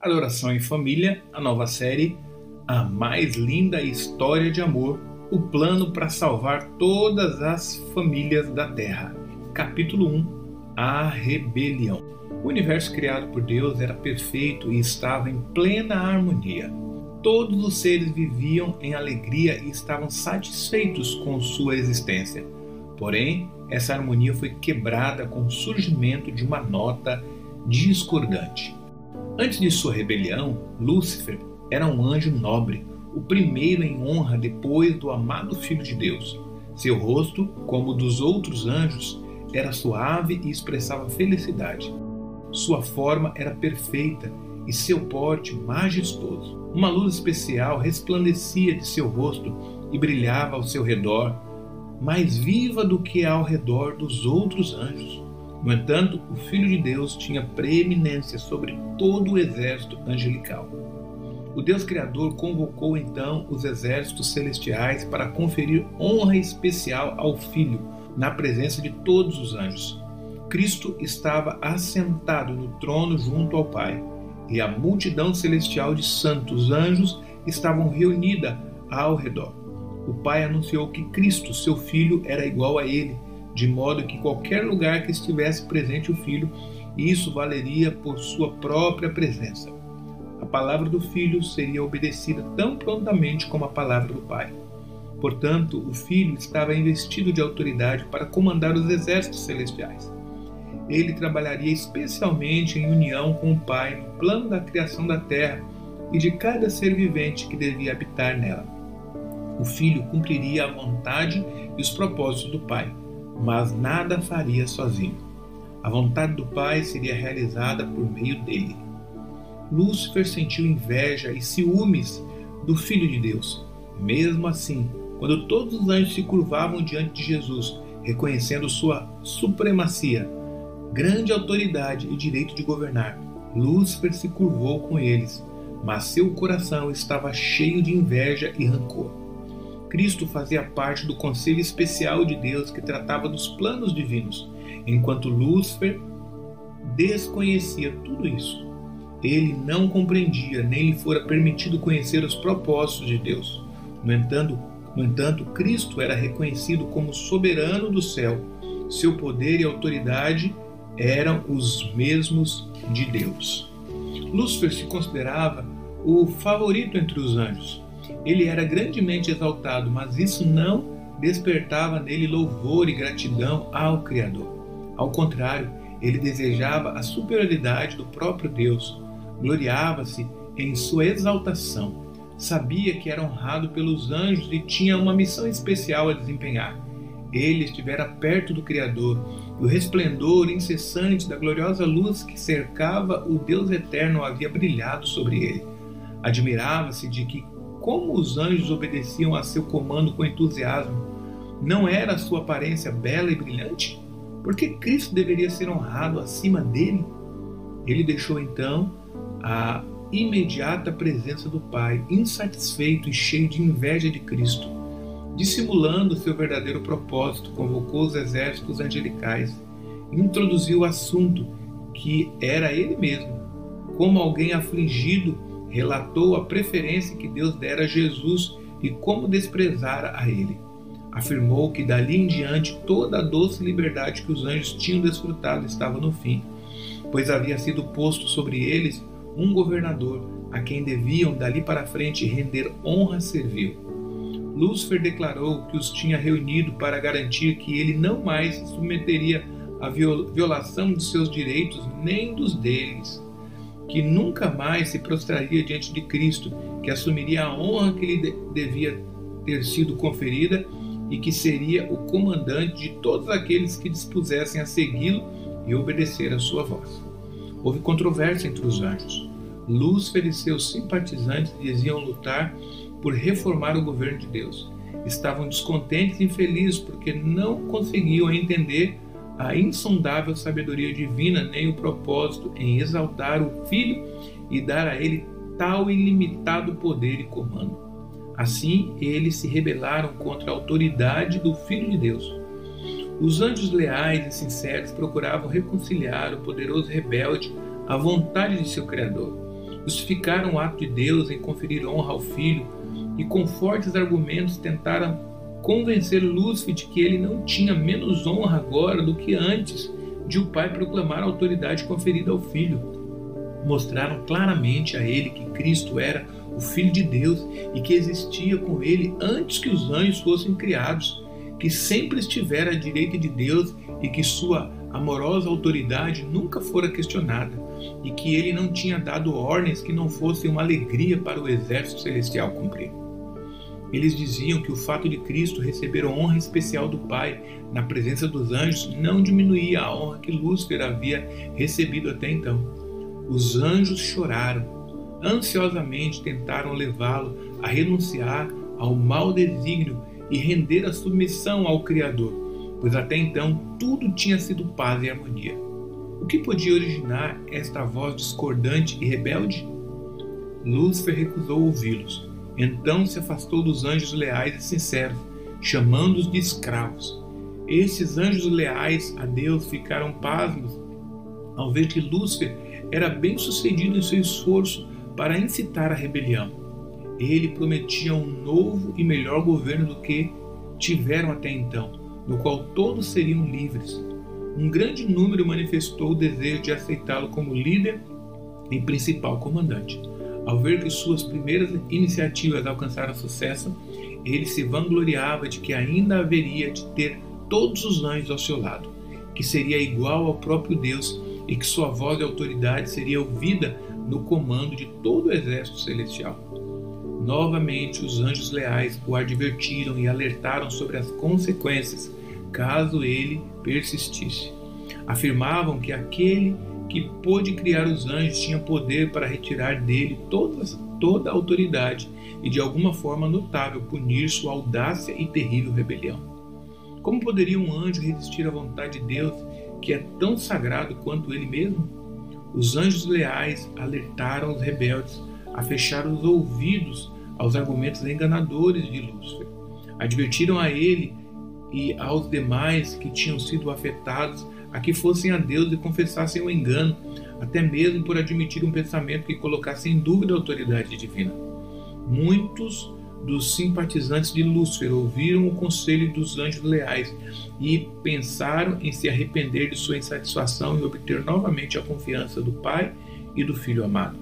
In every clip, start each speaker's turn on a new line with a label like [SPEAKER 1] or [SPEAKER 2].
[SPEAKER 1] Adoração em Família, a nova série A Mais Linda História de Amor, o plano para salvar todas as famílias da Terra. Capítulo 1, A Rebelião. O universo criado por Deus era perfeito e estava em plena harmonia. Todos os seres viviam em alegria e estavam satisfeitos com sua existência. Porém, essa harmonia foi quebrada com o surgimento de uma nota discordante. Antes de sua rebelião, Lúcifer era um anjo nobre, o primeiro em honra depois do amado Filho de Deus. Seu rosto, como o dos outros anjos, era suave e expressava felicidade. Sua forma era perfeita e seu porte majestoso. Uma luz especial resplandecia de seu rosto e brilhava ao seu redor, mais viva do que ao redor dos outros anjos. No entanto, o Filho de Deus tinha preeminência sobre todo o exército angelical. O Deus Criador convocou então os exércitos celestiais para conferir honra especial ao Filho, na presença de todos os anjos. Cristo estava assentado no trono junto ao Pai, e a multidão celestial de santos anjos estavam reunida ao redor. O Pai anunciou que Cristo, seu Filho, era igual a ele, de modo que qualquer lugar que estivesse presente o Filho, isso valeria por sua própria presença. A palavra do Filho seria obedecida tão prontamente como a palavra do Pai. Portanto, o Filho estava investido de autoridade para comandar os exércitos celestiais. Ele trabalharia especialmente em união com o Pai no plano da criação da terra e de cada ser vivente que devia habitar nela. O Filho cumpriria a vontade e os propósitos do Pai, mas nada faria sozinho. A vontade do Pai seria realizada por meio dele. Lúcifer sentiu inveja e ciúmes do Filho de Deus. Mesmo assim, quando todos os anjos se curvavam diante de Jesus, reconhecendo sua supremacia, grande autoridade e direito de governar, Lúcifer se curvou com eles, mas seu coração estava cheio de inveja e rancor. Cristo fazia parte do conselho especial de Deus que tratava dos planos divinos, enquanto Lúcifer desconhecia tudo isso. Ele não compreendia, nem lhe fora permitido conhecer os propósitos de Deus. No entanto, Cristo era reconhecido como soberano do céu. Seu poder e autoridade eram os mesmos de Deus. Lúcifer se considerava o favorito entre os anjos. Ele era grandemente exaltado, mas isso não despertava nele louvor e gratidão ao Criador. Ao contrário, ele desejava a superioridade do próprio Deus, gloriava-se em sua exaltação, sabia que era honrado pelos anjos e tinha uma missão especial a desempenhar. Ele estivera perto do Criador, e o resplendor incessante da gloriosa luz que cercava o Deus eterno havia brilhado sobre ele. Admirava-se de que como os anjos obedeciam a seu comando com entusiasmo. Não era a sua aparência bela e brilhante? Por que Cristo deveria ser honrado acima dele? Ele deixou então a imediata presença do Pai, insatisfeito e cheio de inveja de Cristo. Dissimulando seu verdadeiro propósito, convocou os exércitos angelicais e introduziu o assunto que era ele mesmo. Como alguém afligido, relatou a preferência que Deus dera a Jesus e como desprezara a ele. Afirmou que dali em diante toda a doce liberdade que os anjos tinham desfrutado estava no fim, pois havia sido posto sobre eles um governador a quem deviam dali para frente render honra servil. Lúcifer declarou que os tinha reunido para garantir que ele não mais se submeteria à violação de seus direitos nem dos deles, que nunca mais se prostraria diante de Cristo, que assumiria a honra que lhe devia ter sido conferida e que seria o comandante de todos aqueles que dispusessem a segui-lo e obedecer à sua voz. Houve controvérsia entre os anjos. Lúcifer e seus simpatizantes diziam lutar por reformar o governo de Deus. Estavam descontentes e infelizes porque não conseguiam entender a insondável sabedoria divina, nem o propósito em exaltar o Filho e dar a ele tal ilimitado poder e comando. Assim, eles se rebelaram contra a autoridade do Filho de Deus. Os anjos leais e sinceros procuravam reconciliar o poderoso rebelde à vontade de seu Criador. justificaram o ato de Deus em conferir honra ao Filho e com fortes argumentos tentaram convencer Lúcifer de que ele não tinha menos honra agora do que antes de o Pai proclamar a autoridade conferida ao Filho. Mostraram claramente a ele que Cristo era o Filho de Deus e que existia com ele antes que os anjos fossem criados, que sempre estivera à direita de Deus e que sua amorosa autoridade nunca fora questionada, e que ele não tinha dado ordens que não fossem uma alegria para o exército celestial cumprir. Eles diziam que o fato de Cristo receber a honra especial do Pai na presença dos anjos não diminuía a honra que Lúcifer havia recebido até então. Os anjos choraram, ansiosamente tentaram levá-lo a renunciar ao mau desígnio e render a submissão ao Criador, pois até então tudo tinha sido paz e harmonia. O que podia originar esta voz discordante e rebelde? Lúcifer recusou ouvi-los. Então se afastou dos anjos leais e sinceros, chamando-os de escravos. Esses anjos leais a Deus ficaram pasmos ao ver que Lúcifer era bem sucedido em seu esforço para incitar a rebelião. Ele prometia um novo e melhor governo do que tiveram até então, no qual todos seriam livres. Um grande número manifestou o desejo de aceitá-lo como líder e principal comandante. Ao ver que suas primeiras iniciativas alcançaram sucesso, ele se vangloriava de que ainda haveria de ter todos os anjos ao seu lado, que seria igual ao próprio Deus e que sua voz de autoridade seria ouvida no comando de todo o exército celestial. Novamente, os anjos leais o advertiram e alertaram sobre as consequências caso ele persistisse. Afirmavam que aquele que pôde criar os anjos tinha poder para retirar dele toda a autoridade e de alguma forma notável punir sua audácia e terrível rebelião. Como poderia um anjo resistir à vontade de Deus, que é tão sagrado quanto ele mesmo? Os anjos leais alertaram os rebeldes a fechar os ouvidos aos argumentos enganadores de Lúcifer. Advertiram a ele e aos demais que tinham sido afetados a que fossem a Deus e confessassem o engano, até mesmo por admitir um pensamento que colocasse em dúvida a autoridade divina. Muitos dos simpatizantes de Lúcifer ouviram o conselho dos anjos leais e pensaram em se arrepender de sua insatisfação e obter novamente a confiança do Pai e do Filho amado.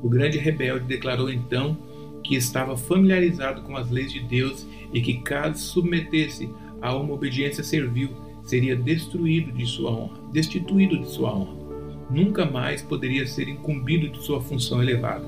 [SPEAKER 1] O grande rebelde declarou então que estava familiarizado com as leis de Deus e que caso se submetesse a uma obediência servil, seria destituído de sua honra. Nunca mais poderia ser incumbido de sua função elevada.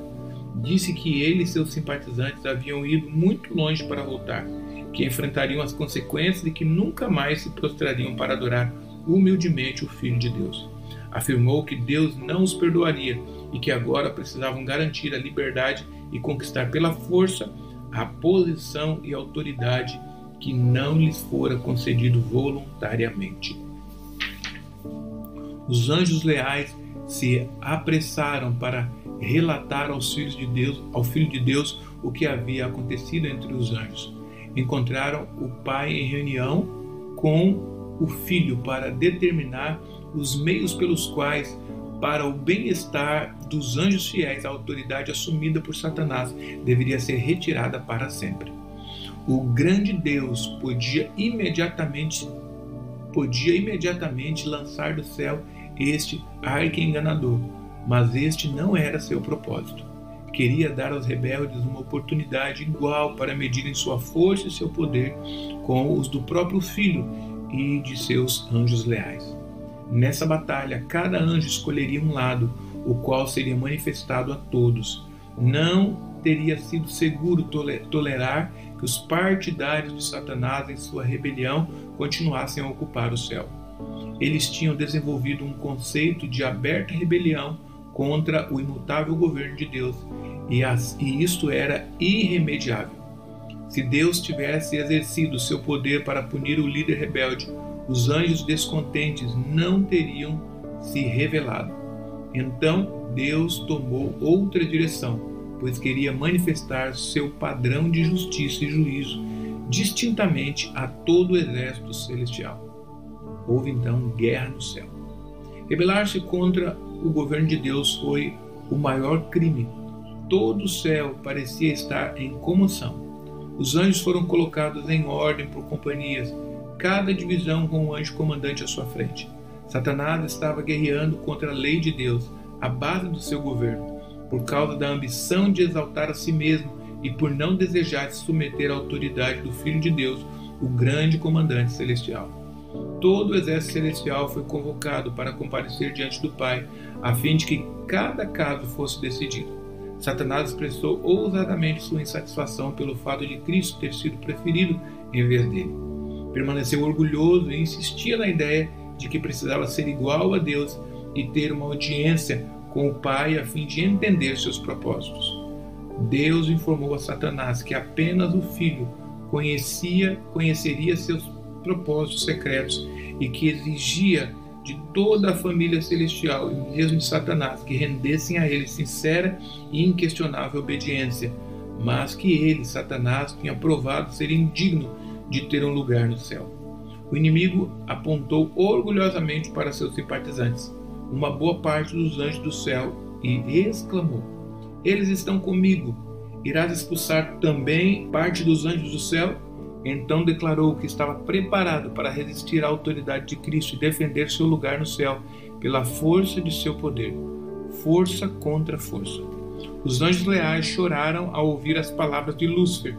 [SPEAKER 1] Disse que ele e seus simpatizantes haviam ido muito longe para voltar, que enfrentariam as consequências e que nunca mais se prostrariam para adorar humildemente o Filho de Deus. Afirmou que Deus não os perdoaria e que agora precisavam garantir a liberdade e conquistar pela força a posição e autoridade que não lhes fora concedido voluntariamente. Os anjos leais se apressaram para relatar ao Filho de Deus o que havia acontecido entre os anjos. Encontraram o Pai em reunião com o Filho para determinar os meios pelos quais, para o bem-estar dos anjos fiéis, a autoridade assumida por Satanás deveria ser retirada para sempre. O grande Deus podia imediatamente lançar do céu este arqui-enganador, mas este não era seu propósito. Queria dar aos rebeldes uma oportunidade igual para medirem sua força e seu poder com os do próprio Filho e de seus anjos leais. Nessa batalha, cada anjo escolheria um lado, o qual seria manifestado a todos. Não teria sido seguro tolerar que os partidários de Satanás em sua rebelião continuassem a ocupar o céu. Eles tinham desenvolvido um conceito de aberta rebelião contra o imutável governo de Deus, e isto era irremediável. Se Deus tivesse exercido seu poder para punir o líder rebelde, os anjos descontentes não teriam se revelado. Então Deus tomou outra direção, pois queria manifestar seu padrão de justiça e juízo distintamente a todo o exército celestial. Houve então guerra no céu. Rebelar-se contra o governo de Deus foi o maior crime. Todo o céu parecia estar em comoção. Os anjos foram colocados em ordem por companhias, cada divisão com um anjo comandante à sua frente. Satanás estava guerreando contra a lei de Deus, a base do seu governo, por causa da ambição de exaltar a si mesmo e por não desejar se submeter à autoridade do Filho de Deus, o grande comandante celestial. Todo o exército celestial foi convocado para comparecer diante do Pai, a fim de que cada caso fosse decidido. Satanás expressou ousadamente sua insatisfação pelo fato de Cristo ter sido preferido em vez dele. Permaneceu orgulhoso e insistia na ideia de que precisava ser igual a Deus e ter uma audiência com o Pai a fim de entender seus propósitos. Deus informou a Satanás que apenas o Filho conheceria seus propósitos secretos e que exigia de toda a família celestial e mesmo de Satanás que rendessem a ele sincera e inquestionável obediência, mas que ele, Satanás, tinha provado ser indigno de ter um lugar no céu. O inimigo apontou orgulhosamente para seus simpatizantes, uma boa parte dos anjos do céu, e exclamou: "Eles estão comigo. Irás expulsar também parte dos anjos do céu?" Então declarou que estava preparado para resistir à autoridade de Cristo e defender seu lugar no céu pela força de seu poder. Força contra força. Os anjos leais choraram ao ouvir as palavras de Lúcifer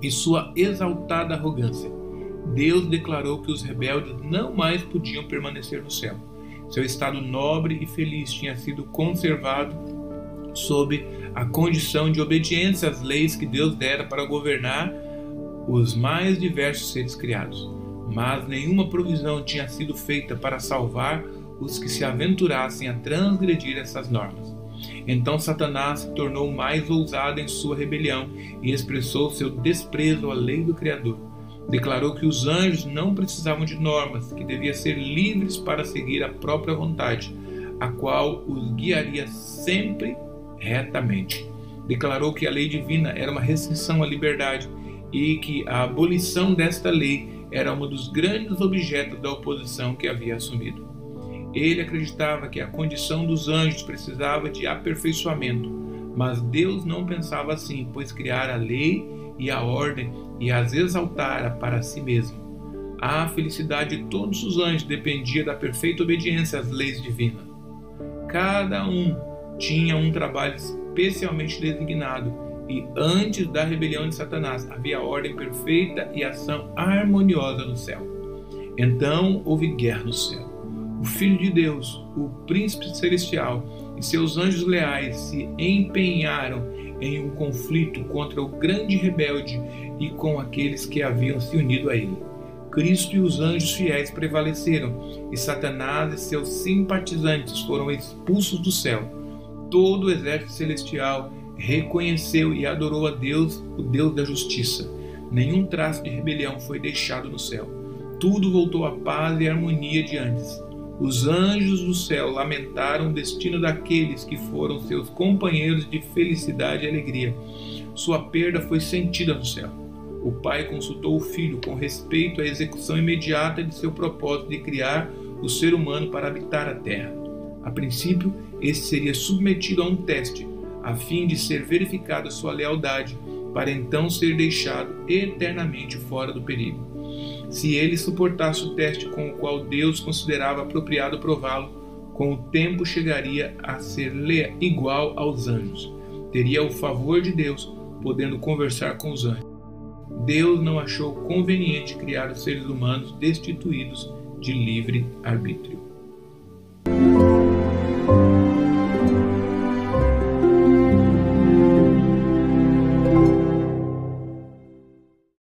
[SPEAKER 1] e sua exaltada arrogância. Deus declarou que os rebeldes não mais podiam permanecer no céu. Seu estado nobre e feliz tinha sido conservado sob a condição de obediência às leis que Deus dera para governar os mais diversos seres criados. Mas nenhuma provisão tinha sido feita para salvar os que se aventurassem a transgredir essas normas. Então Satanás se tornou mais ousado em sua rebelião e expressou seu desprezo à lei do Criador. Declarou que os anjos não precisavam de normas, que deviam ser livres para seguir a própria vontade, a qual os guiaria sempre retamente. Declarou que a lei divina era uma restrição à liberdade e que a abolição desta lei era um dos grandes objetos da oposição que havia assumido. Ele acreditava que a condição dos anjos precisava de aperfeiçoamento, mas Deus não pensava assim, pois criara a lei e a ordem e as exaltara para si mesmo. A felicidade de todos os anjos dependia da perfeita obediência às leis divinas. Cada um tinha um trabalho especialmente designado, e antes da rebelião de Satanás havia ordem perfeita e ação harmoniosa no céu. Então houve guerra no céu. O Filho de Deus, o Príncipe Celestial e seus anjos leais se empenharam em um conflito contra o grande rebelde e com aqueles que haviam se unido a ele. Cristo e os anjos fiéis prevaleceram, e Satanás e seus simpatizantes foram expulsos do céu. Todo o exército celestial reconheceu e adorou a Deus, o Deus da justiça. Nenhum traço de rebelião foi deixado no céu. Tudo voltou à paz e harmonia de antes. Os anjos do céu lamentaram o destino daqueles que foram seus companheiros de felicidade e alegria. Sua perda foi sentida no céu. O Pai consultou o Filho com respeito à execução imediata de seu propósito de criar o ser humano para habitar a terra. A princípio, este seria submetido a um teste, a fim de ser verificada sua lealdade, para então ser deixado eternamente fora do perigo. Se ele suportasse o teste com o qual Deus considerava apropriado prová-lo, com o tempo chegaria a ser igual aos anjos. Teria o favor de Deus, podendo conversar com os anjos. Deus não achou conveniente criar os seres humanos destituídos de livre arbítrio.